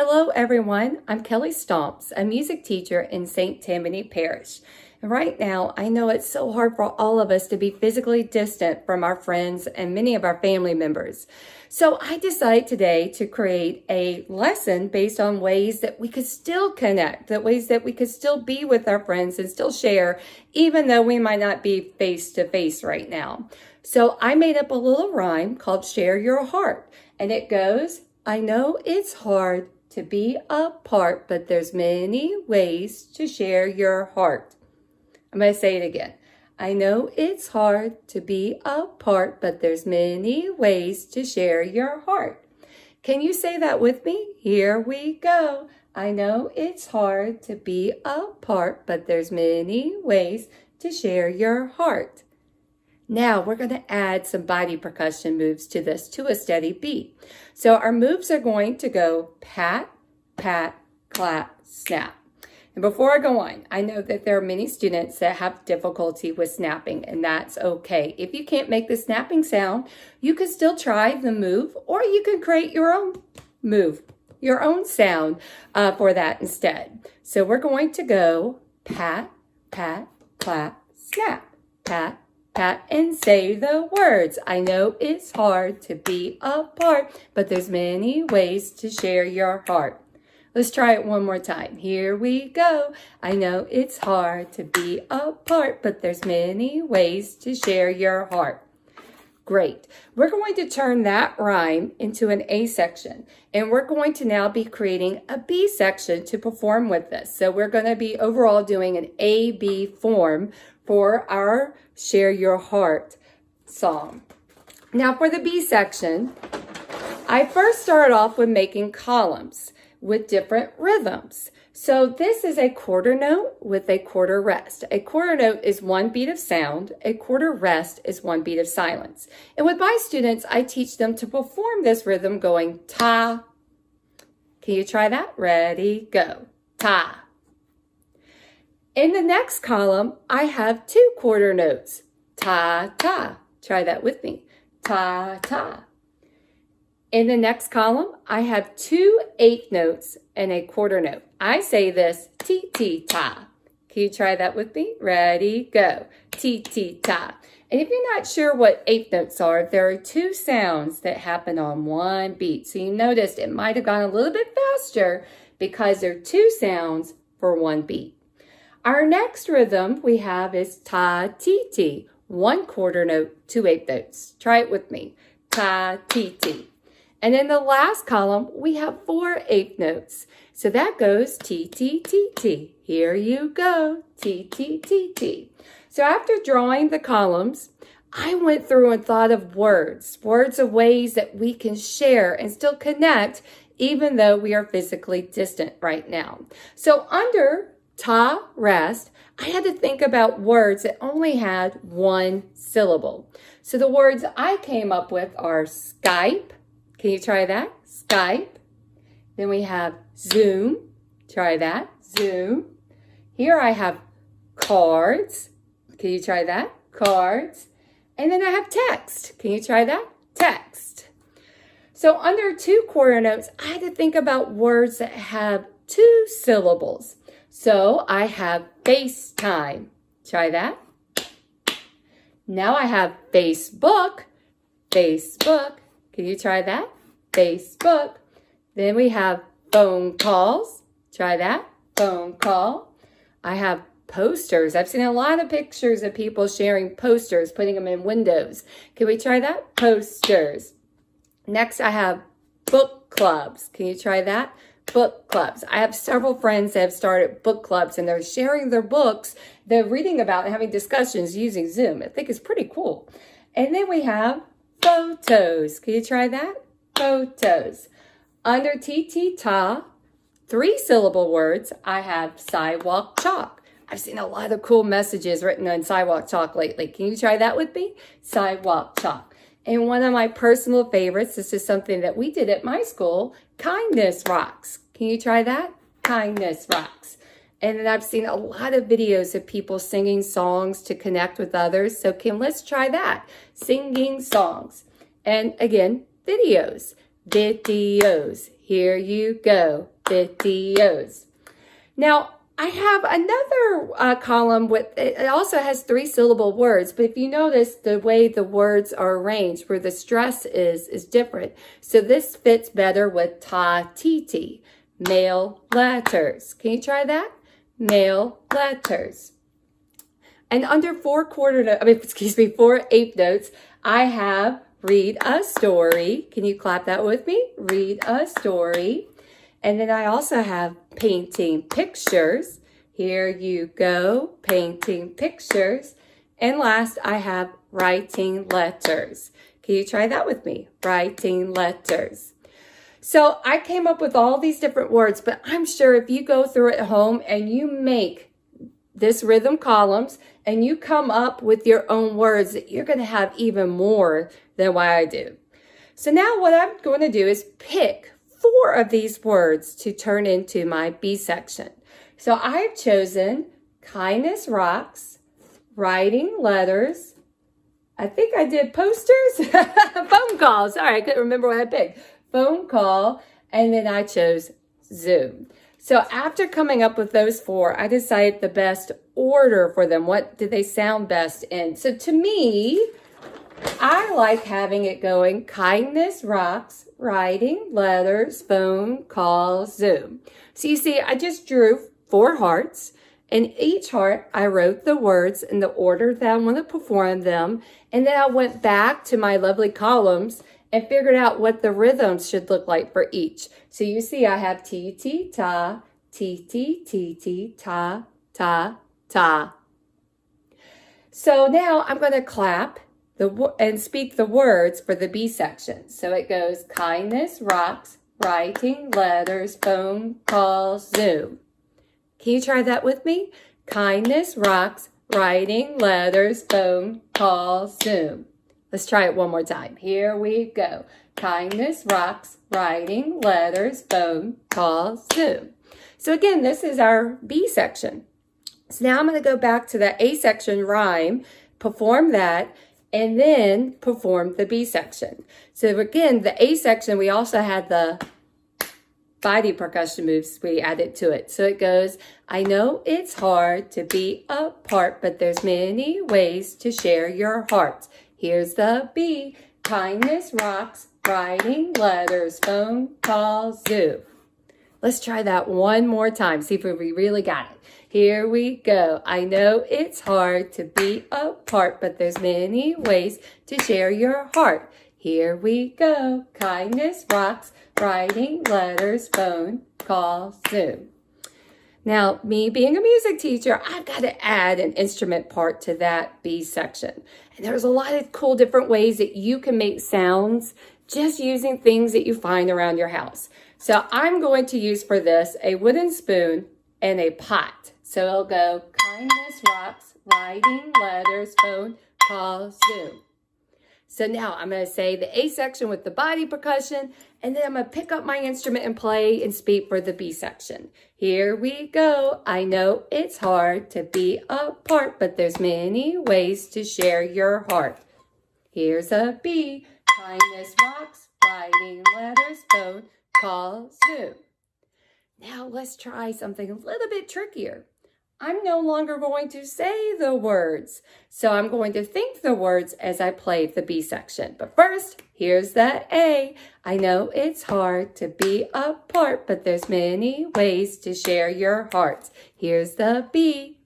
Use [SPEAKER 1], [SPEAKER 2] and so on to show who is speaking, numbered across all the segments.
[SPEAKER 1] Hello everyone, I'm Kelly Stomps, a music teacher in St. Tammany Parish. And right now, I know it's so hard for all of us to be physically distant from our friends and many of our family members. So I decided today to create a lesson based on ways that we could still connect, the ways that we could still be with our friends and still share, even though we might not be face to face right now. So I made up a little rhyme called Share Your Heart, and it goes, I know it's hard to be apart, but there's many ways to share your heart. I'm going to say it again. I know it's hard to be apart, but there's many ways to share your heart. Can you say that with me? Here we go. I know it's hard to be apart, but there's many ways to share your heart. Now we're going to add some body percussion moves to this to a steady beat. So our moves are going to go pat, pat, clap, snap. And before I go on, I know that there are many students that have difficulty with snapping, and that's okay. If you can't make the snapping sound, you can still try the move, or you can create your own move, your own sound for that instead. So we're going to go pat, pat, clap, snap, pat, pat, and say the words. I know it's hard to be apart, but there's many ways to share your heart. Let's try it one more time. Here we go. I know it's hard to be apart, but there's many ways to share your heart. Great. We're going to turn that rhyme into an A section, and we're going to now be creating a B section to perform with this. So we're going to be overall doing an A-B form for our Share Your Heart song. Now for the B section, I first started off with making columns with different rhythms. So this is a quarter note with a quarter rest. A quarter note is one beat of sound. A quarter rest is one beat of silence. And with my students, I teach them to perform this rhythm going ta. Can you try that? Ready, go. Ta. In the next column, I have two quarter notes. Ta, ta. Try that with me. Ta, ta. In the next column, I have two eighth notes and a quarter note. I say this ti, ti, ta. Can you try that with me? Ready, go. Ti, ti, ta. And if you're not sure what eighth notes are, there are two sounds that happen on one beat. So you noticed it might have gone a little bit faster because there are two sounds for one beat. Our next rhythm we have is ta, ti, ti. One quarter note, two eighth notes. Try it with me. Ta, ti, ti. And in the last column, we have four eighth notes. So that goes T, T, T, T. Here you go, T, T, T, T. So after drawing the columns, I went through and thought of words of ways that we can share and still connect even though we are physically distant right now. So under ta, rest, I had to think about words that only had one syllable. So the words I came up with are Skype. Can you try that? Skype. Then we have Zoom. Try that. Zoom. Here I have cards. Can you try that? Cards. And then I have text. Can you try that? Text. So under two quarter notes, I had to think about words that have two syllables. So I have FaceTime. Try that. Now I have Facebook. Facebook. Can you try that? Facebook. Then we have phone calls. Try that. Phone call. I have posters. I've seen a lot of pictures of people sharing posters, putting them in windows. Can we try that? Posters. Next, I have book clubs. Can you try that? Book clubs. I have several friends that have started book clubs, and they're sharing their books they're reading about and having discussions using Zoom. I think it's pretty cool. And then we have photos. Can you try that? Photos. Under ta, three syllable words, I have sidewalk chalk. I've seen a lot of cool messages written on sidewalk chalk lately. Can you try that with me? Sidewalk chalk. And one of my personal favorites, this is something that we did at my school, kindness rocks. Can you try that? Kindness rocks. And then I've seen a lot of videos of people singing songs to connect with others. So let's try that. Singing songs. And again, videos. Videos. Here you go, videos. Now, I have another column with, it also has 3-syllable words, but if you notice the way the words are arranged, where the stress is different. So this fits better with ta, ti, male letters. Can you try that? Male letters. And under 4/8 notes, I have read a story. Can you clap that with me? Read a story. And then I also have painting pictures. Here you go, painting pictures. And last, I have writing letters. Can you try that with me? Writing letters. So I came up with all these different words, but I'm sure if you go through it at home and you make this rhythm columns and you come up with your own words, that you're going to have even more than what I do. So now what I'm going to do is pick 4 of these words to turn into my B section. So I've chosen kindness rocks, writing letters. I think I did posters, phone calls. All right, I couldn't remember what I picked. Phone call, and then I chose Zoom. So after coming up with those 4, I decided the best order for them. What did they sound best in? So to me, I like having it going kindness rocks, writing letters, phone calls, Zoom. So you see, I just drew 4 hearts. In each heart, I wrote the words in the order that I want to perform them. And then I went back to my lovely columns and figured out what the rhythms should look like for each. So you see, I have ti, ti, ta, ti, ti, ti, ti, ta, ta, ta. So now I'm going to clap and speak the words for the B section. So it goes kindness rocks, writing letters, phone calls, Zoom. Can you try that with me? Kindness rocks, writing letters, phone calls, Zoom. Let's try it one more time. Here we go. Kindness rocks, writing letters, phone calls, Zoom. So again, this is our B section. So now I'm going to go back to the A section rhyme, perform that, and then perform the B section. So again, the A section, we also had the body percussion moves we added to it. So it goes, I know it's hard to be apart, but there's many ways to share your heart. Here's the B, kindness rocks, writing letters, phone calls, Zoom. Let's try that one more time, see if we really got it. Here we go. I know it's hard to be apart, but there's many ways to share your heart. Here we go. Kindness rocks, writing letters, phone calls, Zoom. Now, me being a music teacher, I've got to add an instrument part to that B section. And there's a lot of cool different ways that you can make sounds just using things that you find around your house. So I'm going to use for this a wooden spoon and a pot. So it'll go kindness rocks, writing letters, phone calls, Zoom. So now I'm going to say the A section with the body percussion, and then I'm going to pick up my instrument and play and speak for the B section. Here we go. I know it's hard to be apart, but there's many ways to share your heart. Here's a B. Kindness rocks, writing letters, phone calls, Zoom. Now let's try something a little bit trickier. I'm no longer going to say the words, so I'm going to think the words as I play the B section. But first, here's the A. I know it's hard to be apart, but there's many ways to share your hearts. Here's the B.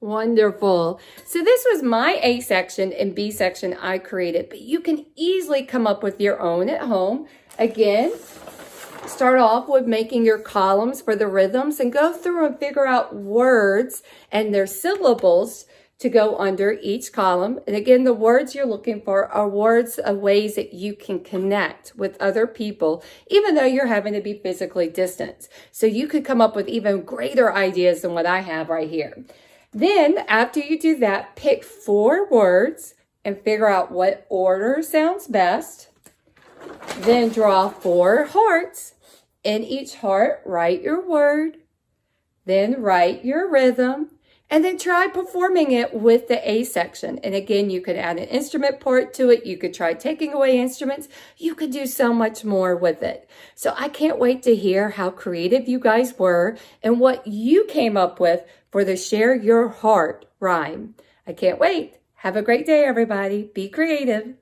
[SPEAKER 1] Wonderful. So this was my A section and B section I created, but you can easily come up with your own at home. Again, start off with making your columns for the rhythms and go through and figure out words and their syllables to go under each column. And again, the words you're looking for are words of ways that you can connect with other people, even though you're having to be physically distant. So you could come up with even greater ideas than what I have right here. Then after you do that, pick 4 words and figure out what order sounds best. Then draw 4 hearts. In each heart, write your word. Then write your rhythm. And then try performing it with the A section. And again, you could add an instrument part to it. You could try taking away instruments. You could do so much more with it. So I can't wait to hear how creative you guys were and what you came up with for the Share Your Heart rhyme. I can't wait. Have a great day, everybody. Be creative.